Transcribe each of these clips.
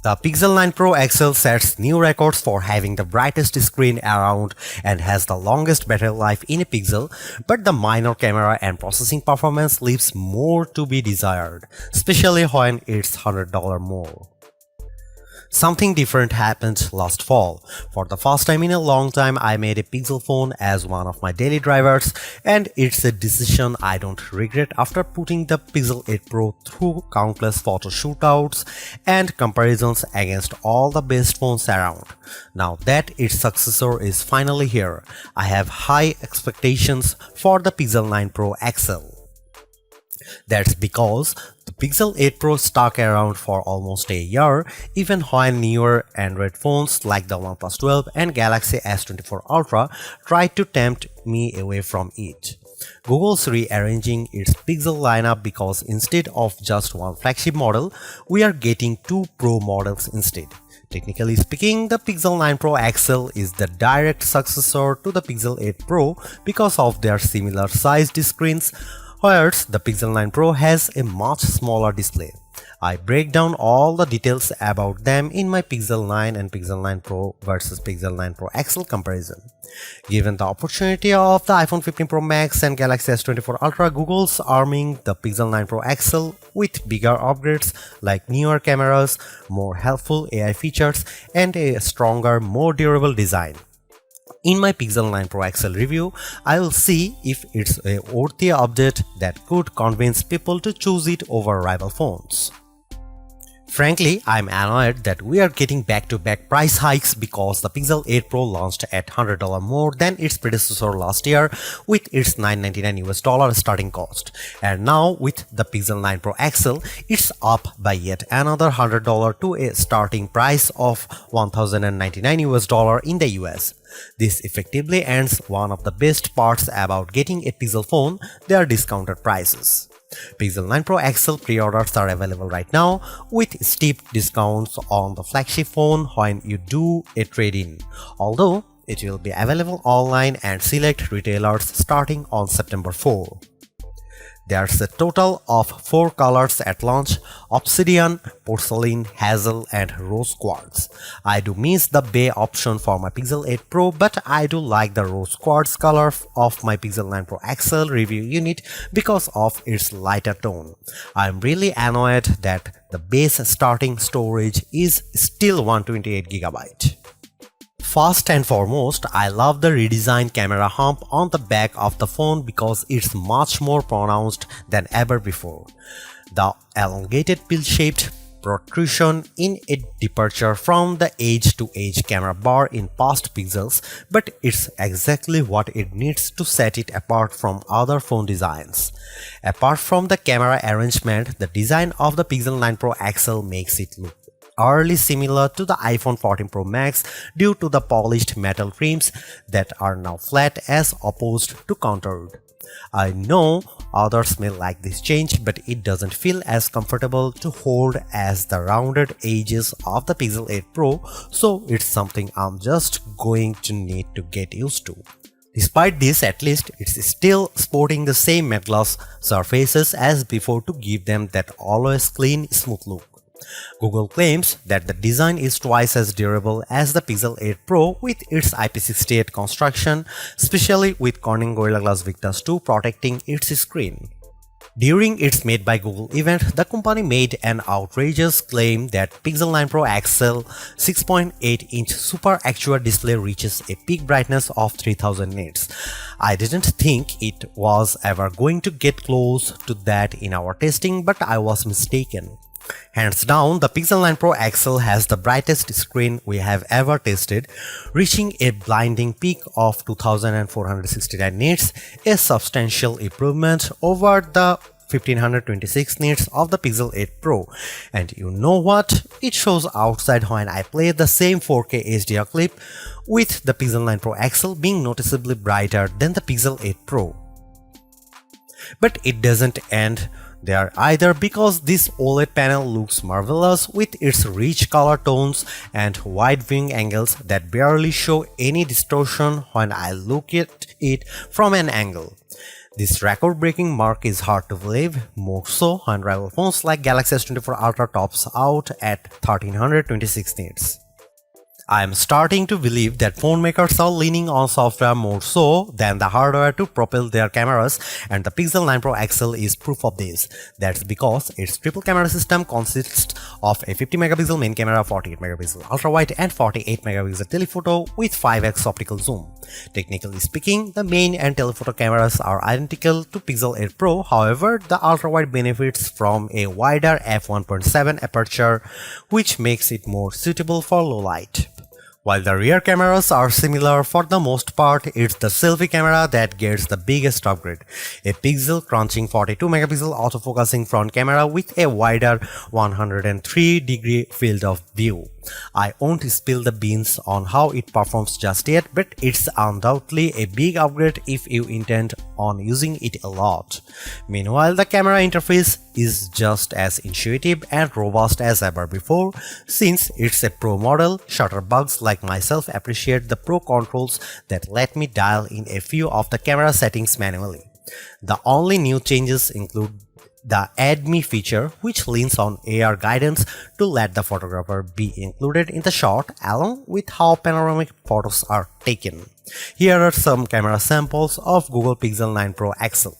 The Pixel 9 Pro XL sets new records for having the brightest screen around and has the longest battery life in a Pixel, but the minor camera and processing performance leaves more to be desired, especially when it's $100 more. Something different happened last fall. For the first time in a long time, I made a Pixel phone as one of my daily drivers, and it's a decision I don't regret after putting the Pixel 8 Pro through countless photo shootouts and comparisons against all the best phones around. Now that its successor is finally here, I have high expectations for the Pixel 9 Pro XL. That's because the Pixel 8 Pro stuck around for almost a year, even when newer Android phones like the OnePlus 12 and Galaxy S24 Ultra tried to tempt me away from it. Google's rearranging its Pixel lineup because instead of just one flagship model, we are getting two Pro models instead. Technically speaking, the Pixel 9 Pro XL is the direct successor to the Pixel 8 Pro because of their similar sized screens, whereas the Pixel 9 Pro has a much smaller display. I break down all the details about them in my Pixel 9 and Pixel 9 Pro versus Pixel 9 Pro XL comparison. Given the opportunity of the iPhone 15 Pro Max and Galaxy S24 Ultra, Google's arming the Pixel 9 Pro XL with bigger upgrades like newer cameras, more helpful AI features, and a stronger, more durable design. In my Pixel 9 Pro XL review, I will see if it's a worthy update that could convince people to choose it over rival phones. Frankly, I'm annoyed that we are getting back-to-back price hikes because the Pixel 8 Pro launched at $100 more than its predecessor last year with its $999 starting cost. And now with the Pixel 9 Pro XL, it's up by yet another $100 to a starting price of $1,099 in the US. This effectively ends one of the best parts about getting a Pixel phone, their discounted prices. Pixel 9 Pro XL pre-orders are available right now with steep discounts on the flagship phone when you do a trade-in, although it will be available online and select retailers starting on September 4. There's a total of 4 colors at launch: Obsidian, Porcelain, Hazel, and Rose Quartz. I do miss the Bay option for my Pixel 8 Pro, but I do like the Rose Quartz color of my Pixel 9 Pro XL review unit because of its lighter tone. I'm really annoyed that the base starting storage is still 128GB. First and foremost, I love the redesigned camera hump on the back of the phone because it's much more pronounced than ever before. The elongated pill-shaped protrusion in a departure from the edge-to-edge camera bar in past Pixels, but it's exactly what it needs to set it apart from other phone designs. Apart from the camera arrangement, the design of the Pixel 9 Pro XL makes it look eerily similar to the iPhone 14 Pro Max due to the polished metal trims that are now flat as opposed to contoured. I know others may like this change, but it doesn't feel as comfortable to hold as the rounded edges of the Pixel 8 Pro, so it's something I'm just going to need to get used to. Despite this, at least it's still sporting the same matte gloss surfaces as before to give them that always clean, smooth look. Google claims that the design is twice as durable as the Pixel 8 Pro with its IP68 construction, especially with Corning Gorilla Glass Victus 2 protecting its screen. During its Made by Google event, the company made an outrageous claim that Pixel 9 Pro XL 6.8-inch Super Actua display reaches a peak brightness of 3000 nits. I didn't think it was ever going to get close to that in our testing, but I was mistaken. Hands down, the Pixel 9 Pro XL has the brightest screen we have ever tested, reaching a blinding peak of 2469 nits, a substantial improvement over the 1526 nits of the Pixel 8 Pro. And you know what? It shows outside when I play the same 4K HDR clip, with the Pixel 9 Pro XL being noticeably brighter than the Pixel 8 Pro. But it doesn't end there either, because this OLED panel looks marvelous with its rich color tones and wide viewing angles that barely show any distortion when I look at it from an angle. This record-breaking mark is hard to believe, more so when rival phones like Galaxy S24 Ultra tops out at 1326 nits. I am starting to believe that phone makers are leaning on software more so than the hardware to propel their cameras, and the Pixel 9 Pro XL is proof of this. That's because its triple camera system consists of a 50 megapixel main camera, 48 megapixel ultra wide and 48 megapixel telephoto with 5x optical zoom. Technically speaking, the main and telephoto cameras are identical to Pixel 8 Pro, however, the ultra wide benefits from a wider f1.7 aperture, which makes it more suitable for low light. While the rear cameras are similar for the most part, it's the selfie camera that gets the biggest upgrade. A pixel crunching 42 megapixel autofocusing front camera with a wider 103-degree field of view. I won't spill the beans on how it performs just yet, but it's undoubtedly a big upgrade if you intend on using it a lot. Meanwhile, the camera interface is just as intuitive and robust as ever before. Since it's a Pro model, shutterbugs like myself appreciate the Pro controls that let me dial in a few of the camera settings manually. The only new changes include the Add Me feature, which leans on AR guidance to let the photographer be included in the shot along with how panoramic photos are taken. Here are some camera samples of Google Pixel 9 Pro XL.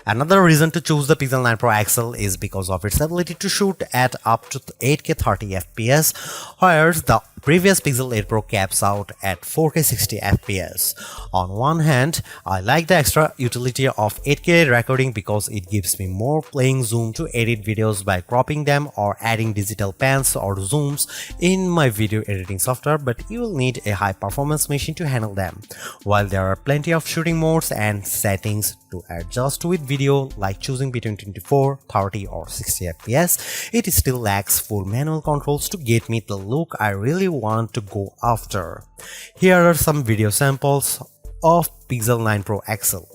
Another reason to choose the Pixel 9 Pro XL is because of its ability to shoot at up to 8K 30 FPS, whereas the previous Pixel 8 Pro caps out at 4K 60 FPS. On one hand, I like the extra utility of 8K recording because it gives me more playing zoom to edit videos by cropping them or adding digital pans or zooms in my video editing software, but you will need a high performance machine to handle them. While there are plenty of shooting modes and settings to adjust with video, like choosing between 24, 30 or 60 FPS, it still lacks full manual controls to get me the look I really want to go after. Here are some video samples of Pixel 9 Pro XL.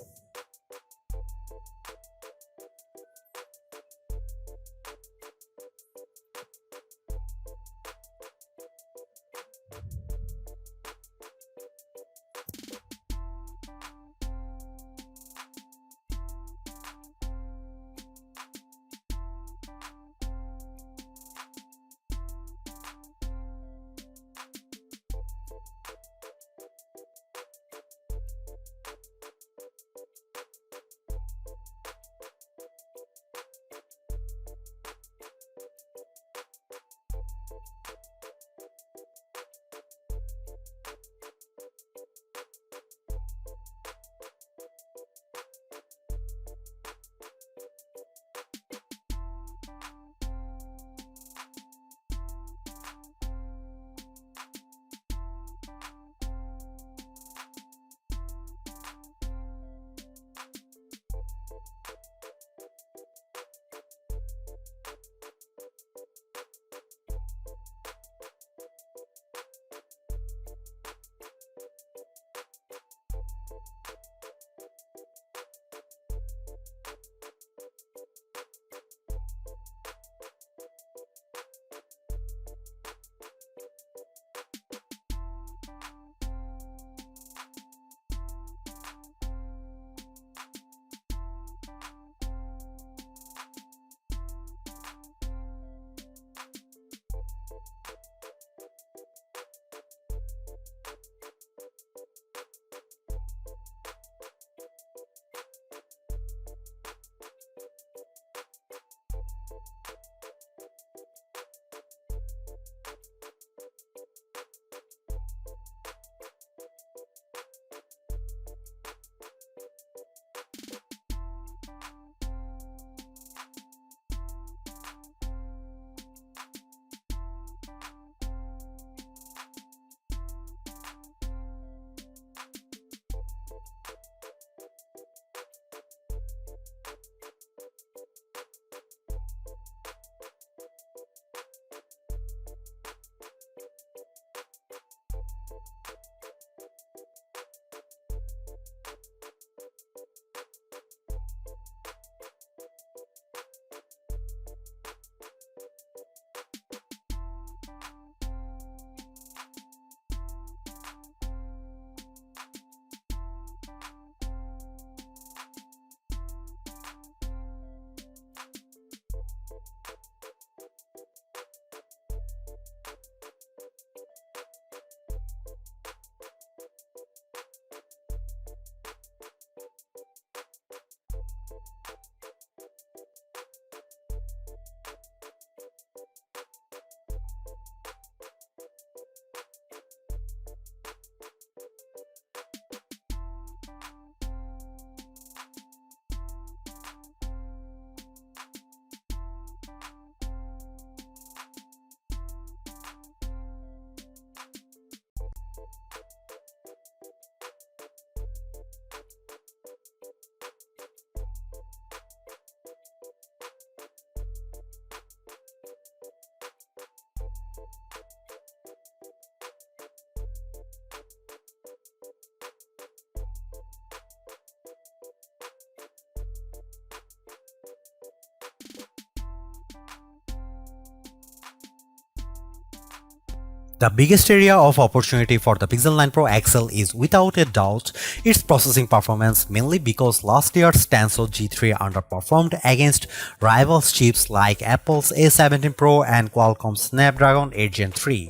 The biggest area of opportunity for the Pixel 9 Pro XL is without a doubt its processing performance, mainly because last year's Tensor G3 underperformed against rival chips like Apple's A17 Pro and Qualcomm's Snapdragon 8 Gen 3.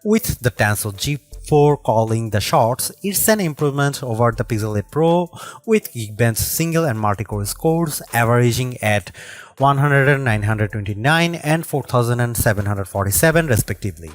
With the Tensor G4 calling the shots, it's an improvement over the Pixel 8 Pro with Geekbench single and multi-core scores averaging at 100, 929 and 4747 respectively.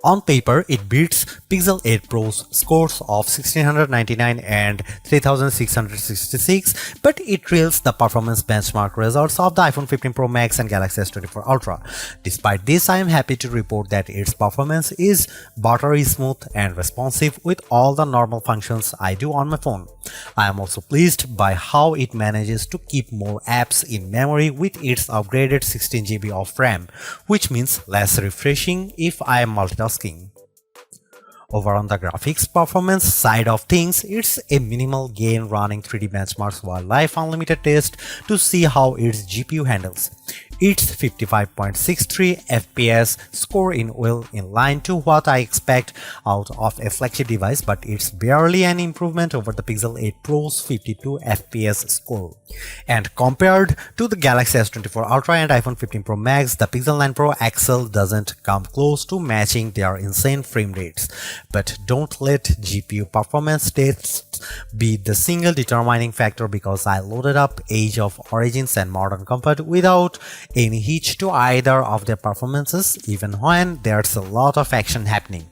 On paper, it beats Pixel 8 Pro's scores of 1699 and 3666, but it trails the performance benchmark results of the iPhone 15 Pro Max and Galaxy S24 Ultra. Despite this, I am happy to report that its performance is buttery smooth and responsive with all the normal functions I do on my phone. I am also pleased by how it manages to keep more apps in memory with its upgraded 16 GB of RAM, which means less refreshing if I am multitasking. Over on the graphics performance side of things, it's a minimal gain running 3D benchmarks Wildlife Unlimited test to see how its GPU handles. Its 55.63 FPS score in well in line to what I expect out of a flagship device, but it's barely an improvement over the Pixel 8 Pro's 52 FPS score. And compared to the Galaxy S24 Ultra and iPhone 15 Pro Max, the Pixel 9 Pro XL doesn't come close to matching their insane frame rates. But don't let GPU performance tests be the single determining factor, because I loaded up Age of Origins and Modern Comfort without any hitch to either of their performances, even when there's a lot of action happening.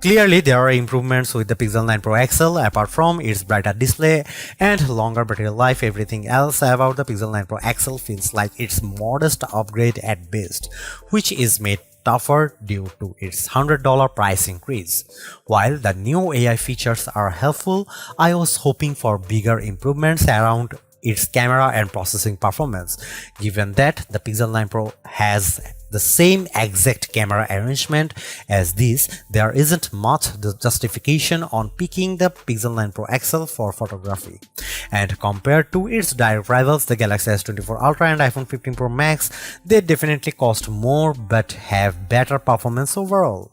Clearly, there are improvements with the Pixel 9 Pro XL. Apart from its brighter display and longer battery life, everything else about the Pixel 9 Pro XL feels like its modest upgrade at best, which is made tougher due to its $100 price increase. While the new AI features are helpful, I was hoping for bigger improvements around its camera and processing performance. Given that the Pixel 9 Pro has the same exact camera arrangement as this, there isn't much justification on picking the Pixel 9 Pro XL for photography. And compared to its direct rivals, the Galaxy S24 Ultra and iPhone 15 Pro Max, they definitely cost more but have better performance overall.